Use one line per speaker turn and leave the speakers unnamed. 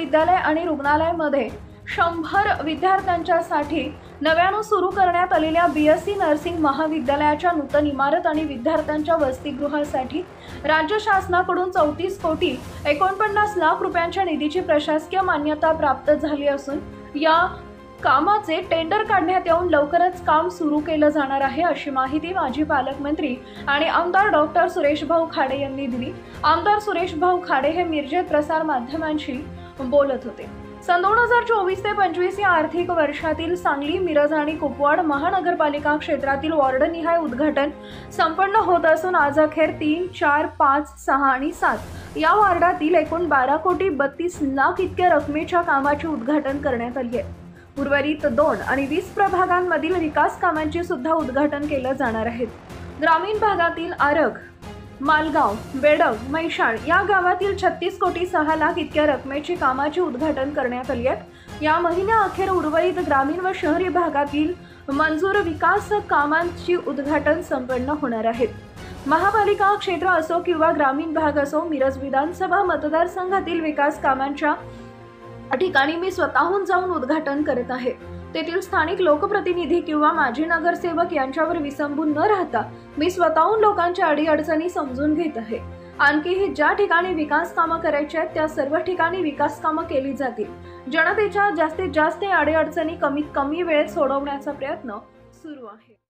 महाविद्यालय आणि रुग्णालयामध्ये 100 विद्यार्थ्यांच्यासाठी नव्यानं सुरू करण्यात आलेल्या BSc नर्सिंग महाविद्यालयाच्या नूतन इमारत आणि विद्यार्थ्यांच्या वसतिगृहासाठी राज्य शासनाकडून 34 कोटी 49 लाख रुपयांच्या निधीची प्रशासकीय मान्यता प्राप्त झाली असून या कामाचे टेंडर काढण्यात येऊन लवकरच काम सुरू केलं जाणार आहे, अशी माहिती माजी पालकमंत्री आणि आमदार डॉक्टर सुरेशभाऊ खाडे यांनी दिली। आमदार सुरेशभाऊ खाडे हे मिरजेत प्रसार माध्यमांशी बोलत होते। सन 2024 ते 25 या आर्थिक वर्षातील सांगली, मिरज आणि कुपवाड महानगरपालिका क्षेत्रातील वॉर्डनिहाय उद्घाटन संपन्न होत असून आज अखेर 3, 4, 5, 6 आणि 7 या वॉर्डातील एकूण 12 कोटी 32 लाख इतक्या रकमेच्या कामाचे उद्घाटन करण्यात आले आहे। उर्वरित 2 आणि 20 प्रभागांमधील विकास कामांचे सुद्धा उद्घाटन केले जाणार आहे। ग्रामीण भागातील आरग, मालगाव, बेडग, मैशाळ या गावातील 36 कोटी 6 लाख इतक्या रकमेची कामाचे उद्घाटन करण्यात आले आहे। या महिन्याअखेर उर्वरित ग्रामीण व शहरी भागातील मंजूर विकास कामांची उद्घाटन संपन्न होणार आहे। महापालिका क्षेत्र असो किंवा ग्रामीण भाग असो, मिरज विधानसभा मतदारसंघातील विकास कामांच्या ठिकाणी मी स्वतःहून जाऊन उद्घाटन करत आहे। तेथील स्थानिक लोकप्रतिनिधी किंवा माजी नगरसेवक यांच्यावर विसंबून न राहता मी स्वतःहून लोकांच्या अडीअडचणी समजून घेत आहे। आणखीही ज्या ठिकाणी विकास कामं करायची आहेत त्या सर्व ठिकाणी विकास कामं केली जातील। जनतेच्या जास्तीत जास्त अडीअडचणी कमीत कमी वेळेत सोडवण्याचा प्रयत्न सुरू आहे।